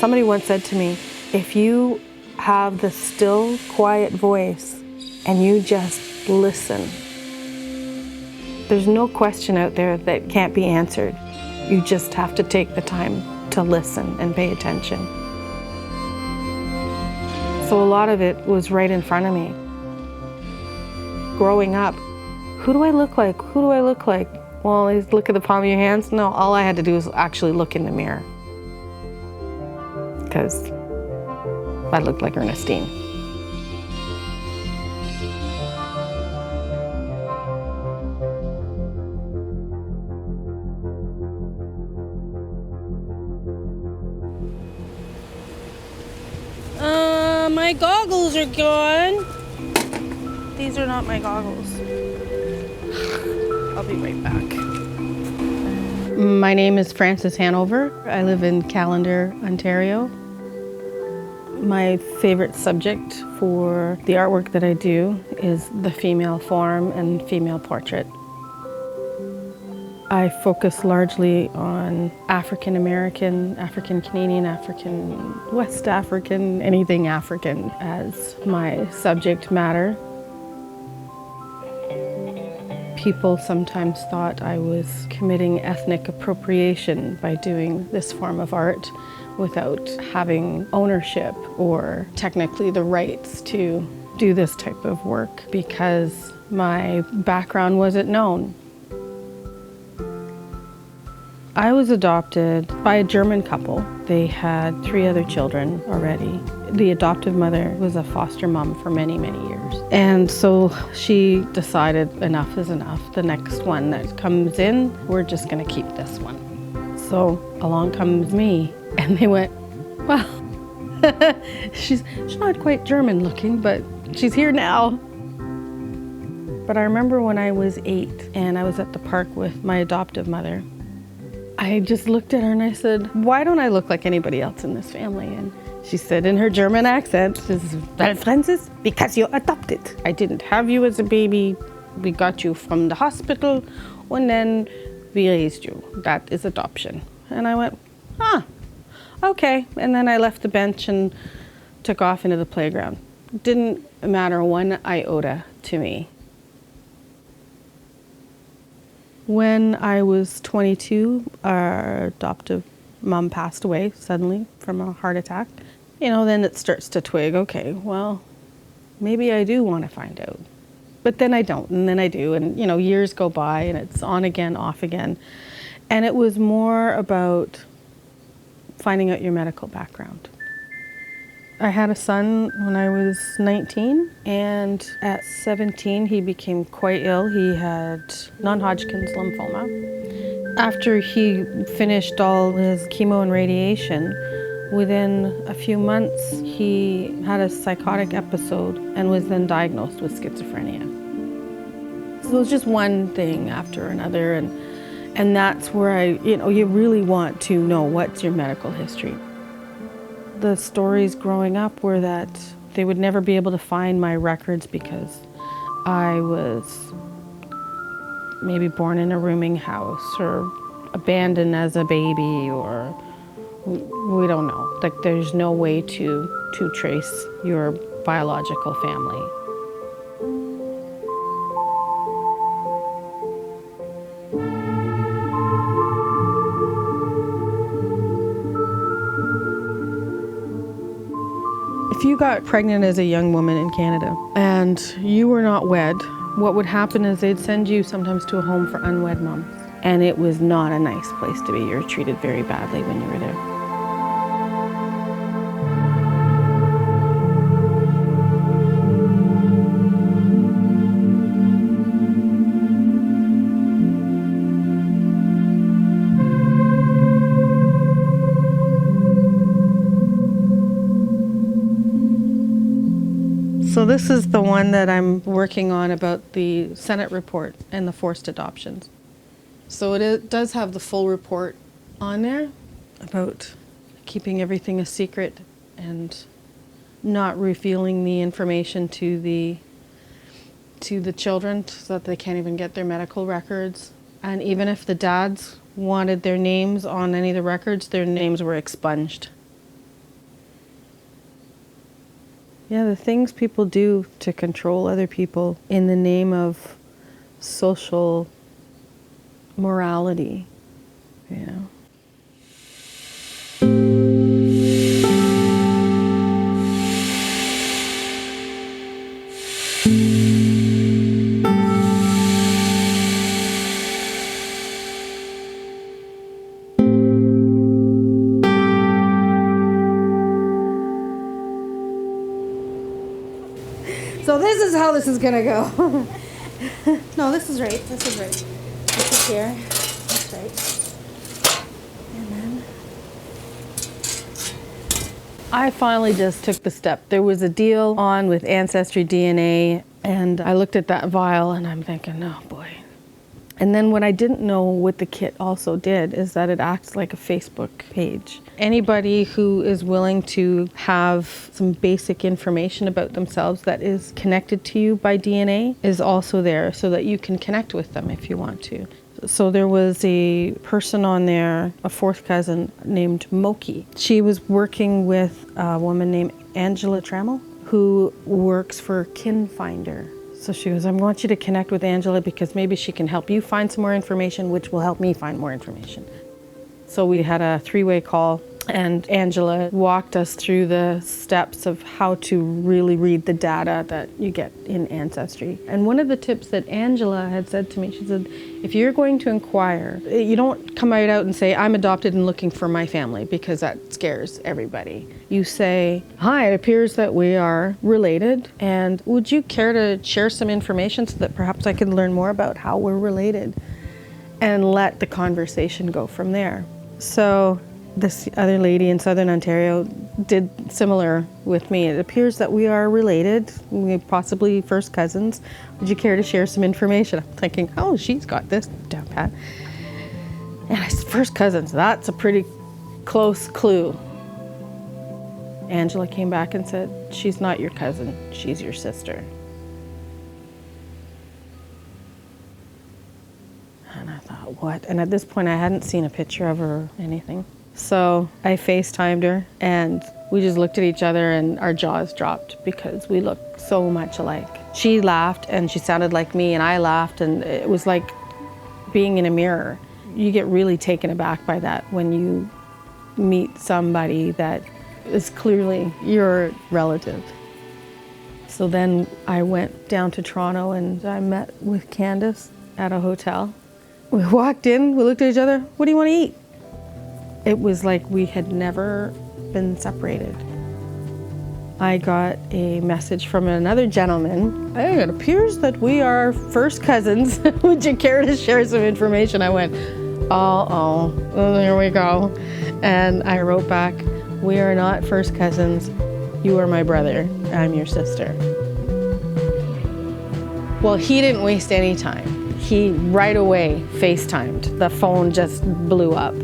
Somebody once said to me, if you have the still, quiet voice and you just listen, there's no question out there that can't be answered. You just have to take the time to listen and pay attention. So a lot of it was right in front of me. Growing up, who do I look like? Who do I look like? Well, I look at the palm of your hands. No, all I had to do was actually look in the mirror. Because I looked like Ernestine. My goggles are gone. These are not my goggles. I'll be right back. My name is Frances Hanover. I live in Callender, Ontario. My favorite subject for the artwork that I do is the female form and female portrait. I focus largely on African American, African Canadian, African West African, anything African as my subject matter. People sometimes thought I was committing ethnic appropriation by doing this form of art without having ownership or technically the rights to do this type of work because my background wasn't known. I was adopted by a German couple. They had 3 other children already. The adoptive mother was a foster mom for many, many years. And so she decided enough is enough. The next one that comes in, we're just gonna keep this one. So along comes me, and they went, well, she's not quite German looking, but she's here now. But I remember when I was 8 and I was at the park with my adoptive mother, I just looked at her and I said, why don't I look like anybody else in this family? And she said in her German accent, well, Frances, because you're adopted. I didn't have you as a baby. We got you from the hospital and then we raised you. That is adoption. And I went, okay. And then I left the bench and took off into the playground. Didn't matter one iota to me. When I was 22, our adoptive mom passed away suddenly from a heart attack. You know, then it starts to twig, okay, well, maybe I do want to find out. But then I don't, and then I do, and you know, years go by and it's on again, off again. And it was more about finding out your medical background. I had a son when I was 19, and at 17 he became quite ill. He had non-Hodgkin's lymphoma. After he finished all his chemo and radiation, within a few months he had a psychotic episode and was then diagnosed with schizophrenia. So it was just one thing after another, and that's where you really want to know what's your medical history. The stories growing up were that they would never be able to find my records because I was maybe born in a rooming house or abandoned as a baby, or we don't know. Like, there's no way to trace your biological family. If you got pregnant as a young woman in Canada and you were not wed, what would happen is they'd send you sometimes to a home for unwed moms. And it was not a nice place to be. You were treated very badly when you were there. So this is the one that I'm working on about the Senate report and the forced adoptions. So it does have the full report on there about keeping everything a secret and not revealing the information to the children so that they can't even get their medical records. And even if the dads wanted their names on any of the records, their names were expunged. Yeah, the things people do to control other people in the name of social morality, you know. So this is how this is gonna go. No, this is right. This is right. This is here. That's right. And then I finally just took the step. There was a deal on with Ancestry DNA, and I looked at that vial and I'm thinking, oh boy. And then what I didn't know what the kit also did is that it acts like a Facebook page. Anybody who is willing to have some basic information about themselves that is connected to you by DNA is also there so that you can connect with them if you want to. So there was a person on there, a fourth cousin named Moki. She was working with a woman named Angela Trammell who works for Kin Finder. So she goes, I want you to connect with Angela because maybe she can help you find some more information, which will help me find more information. So we had a three-way call, and Angela walked us through the steps of how to really read the data that you get in Ancestry. And one of the tips that Angela had said to me, she said, if you're going to inquire, you don't come out and say, I'm adopted and looking for my family, because that scares everybody. You say, hi, it appears that we are related, and would you care to share some information so that perhaps I can learn more about how we're related? And let the conversation go from there. So this other lady in Southern Ontario did similar with me. It appears that we are related, we possibly first cousins. Would you care to share some information? I'm thinking, oh, she's got this down pat. And I said, first cousins, that's a pretty close clue. Angela came back and said, she's not your cousin, she's your sister. And I thought, what? And at this point, I hadn't seen a picture of her or anything. So I FaceTimed her, and we just looked at each other and our jaws dropped because we looked so much alike. She laughed and she sounded like me, and I laughed, and it was like being in a mirror. You get really taken aback by that when you meet somebody that is clearly your relative. So then I went down to Toronto and I met with Candace at a hotel. We walked in, we looked at each other, what do you want to eat? It was like we had never been separated. I got a message from another gentleman. Hey, it appears that we are first cousins. Would you care to share some information? I went, oh, here we go. And I wrote back, we are not first cousins. You are my brother. I'm your sister. Well, he didn't waste any time. He right away FaceTimed. The phone just blew up.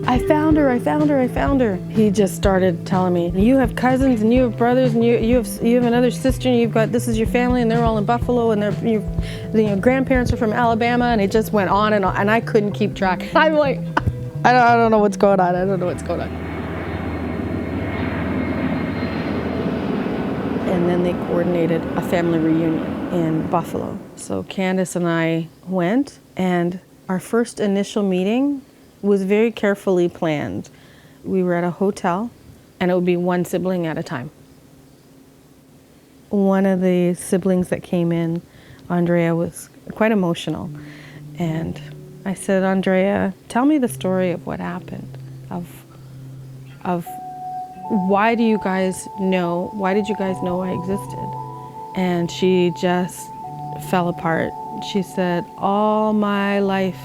I found her, I found her, I found her. He just started telling me, you have cousins and you have brothers and you have another sister and you've got, this is your family and they're all in Buffalo and your grandparents are from Alabama, and it just went on and I couldn't keep track. I'm like, I don't know what's going on, I don't know what's going on. And then they coordinated a family reunion in Buffalo. So Candace and I went, and our first initial meeting was very carefully planned. We were at a hotel, and it would be one sibling at a time. One of the siblings that came in, Andrea, was quite emotional. And I said, Andrea, tell me the story of what happened, of why did you guys know I existed? And she just fell apart. She said, all my life,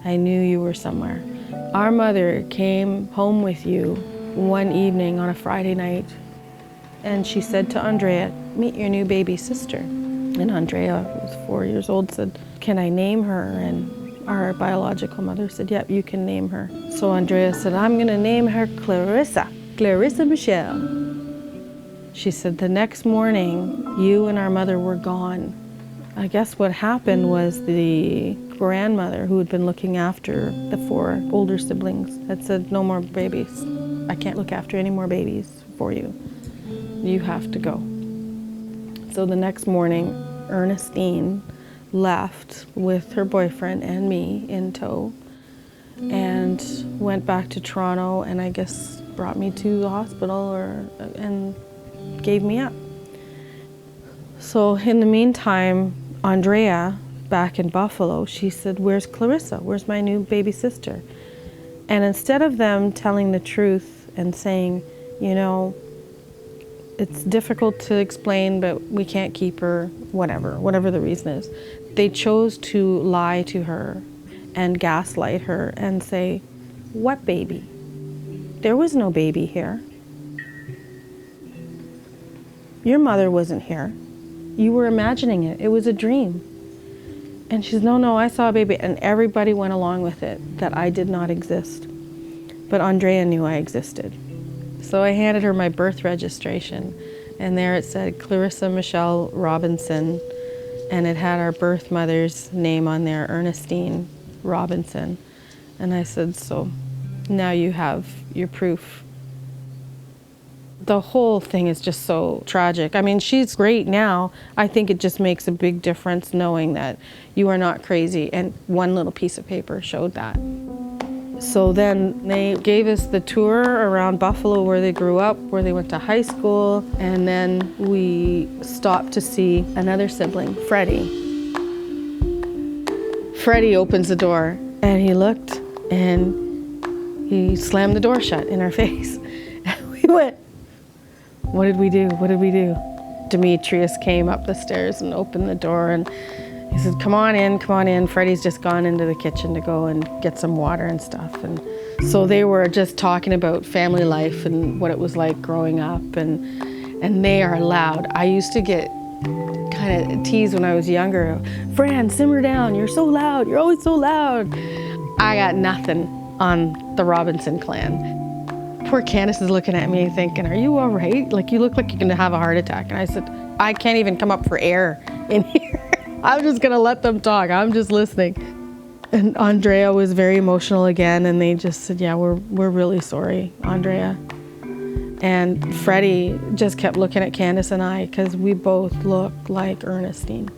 I knew you were somewhere. Our mother came home with you one evening on a Friday night, and she said to Andrea, meet your new baby sister. And Andrea, who was 4 years old, said, can I name her? And our biological mother said, yep, you can name her. So Andrea said, I'm gonna name her Clarissa Michelle. She said, the next morning, you and our mother were gone. I guess what happened was the grandmother who had been looking after the 4 older siblings had said, no more babies. I can't look after any more babies for you. you have to go. So the next morning, Ernestine left with her boyfriend and me in tow and went back to Toronto, and I guess brought me to the hospital and gave me up. So in the meantime, Andrea, back in Buffalo, she said, "Where's Clarissa? Where's my new baby sister?" And instead of them telling the truth and saying, you know, it's difficult to explain, but we can't keep her, whatever the reason is, they chose to lie to her and gaslight her and say, "What baby? There was no baby here. Your mother wasn't here. You were imagining it. It was a dream." And she's, no, I saw a baby. And everybody went along with it, that I did not exist. But Andrea knew I existed. So I handed her my birth registration, and there it said Clarissa Michelle Robinson, and it had our birth mother's name on there, Ernestine Robinson. And I said, so now you have your proof. The whole thing is just so tragic. I mean, she's great now. I think it just makes a big difference knowing that you are not crazy, and one little piece of paper showed that. So then they gave us the tour around Buffalo where they grew up, where they went to high school, and then we stopped to see another sibling, Freddie. Freddie opens the door, and he looked, and he slammed the door shut in our face. And we went, what did we do? What did we do? Demetrius came up the stairs and opened the door, and he said, come on in. Freddie's just gone into the kitchen to go and get some water and stuff. And so they were just talking about family life and what it was like growing up, and they are loud. I used to get kind of teased when I was younger. Fran, simmer down, you're so loud, you're always so loud. I got nothing on the Robinson clan. Poor Candace is looking at me thinking, are you all right? Like, you look like you're gonna have a heart attack. And I said, I can't even come up for air in here. I'm just gonna let them talk. I'm just listening. And Andrea was very emotional again, and they just said, yeah, we're really sorry, Andrea. And Freddie just kept looking at Candace and I, because we both looked like Ernestine.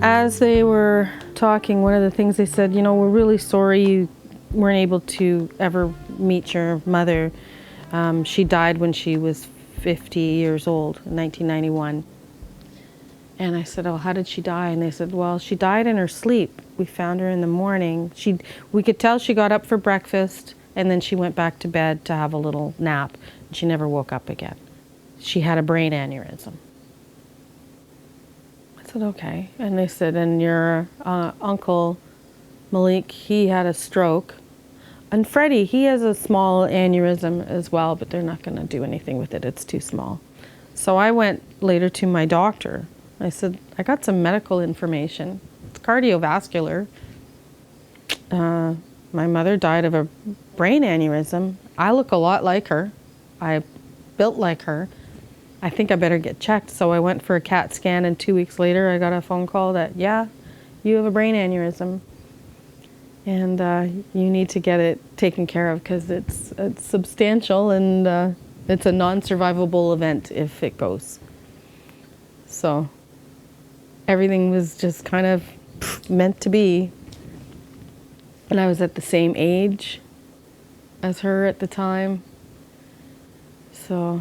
As they were talking, one of the things they said, you know, we're really sorry you weren't able to ever meet your mother. She died when she was 50 years old, in 1991. And I said, oh, how did she die? And they said, well, she died in her sleep. We found her in the morning. We could tell she got up for breakfast, and then she went back to bed to have a little nap, and she never woke up again. She had a brain aneurysm. I said, okay. And they said, and your uncle Malik, he had a stroke. And Freddie, he has a small aneurysm as well, but they're not going to do anything with it. It's too small. So I went later to my doctor. I said, I got some medical information. It's cardiovascular. My mother died of a brain aneurysm. I look a lot like her. I built like her. I think I better get checked. So I went for a CAT scan, and 2 weeks later I got a phone call that, yeah, you have a brain aneurysm. And you need to get it taken care of because it's substantial, and it's a non-survivable event if it goes. So everything was just kind of meant to be. And I was at the same age as her at the time. So,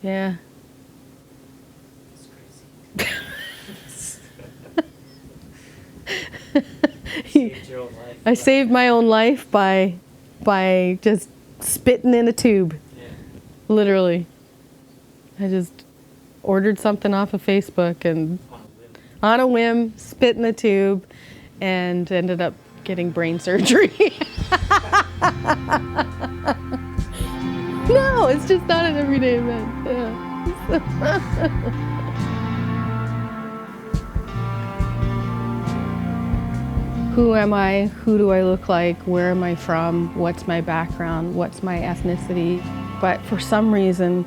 yeah. I saved my own life by just spitting in a tube. Yeah. Literally. I just ordered something off of Facebook and on a whim, spit in the tube, and ended up getting brain surgery. No, it's just not an everyday event. Yeah. Who am I? Who do I look like? Where am I from? What's my background? What's my ethnicity? But for some reason,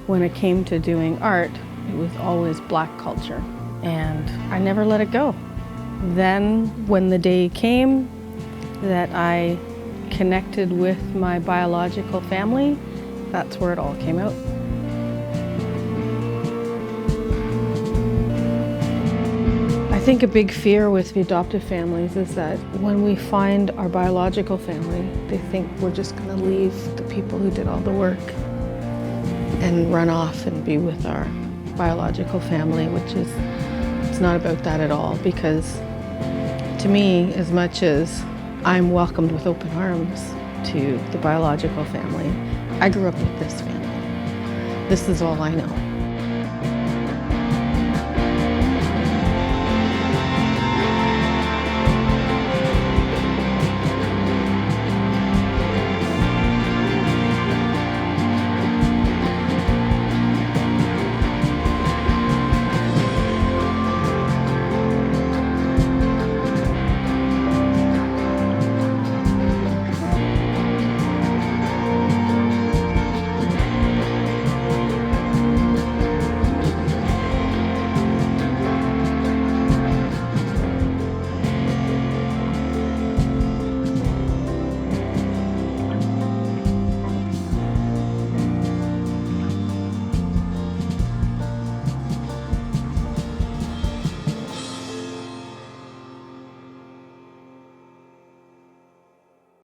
when it came to doing art, it was always Black culture, and I never let it go. Then, when the day came that I connected with my biological family That's where it all came out. I think a big fear with the adoptive families is that when we find our biological family, they think we're just going to leave the people who did all the work and run off and be with our biological family, which is, it's not about that at all, because to me, as much as I'm welcomed with open arms to the biological family, I grew up with this family. This is all I know.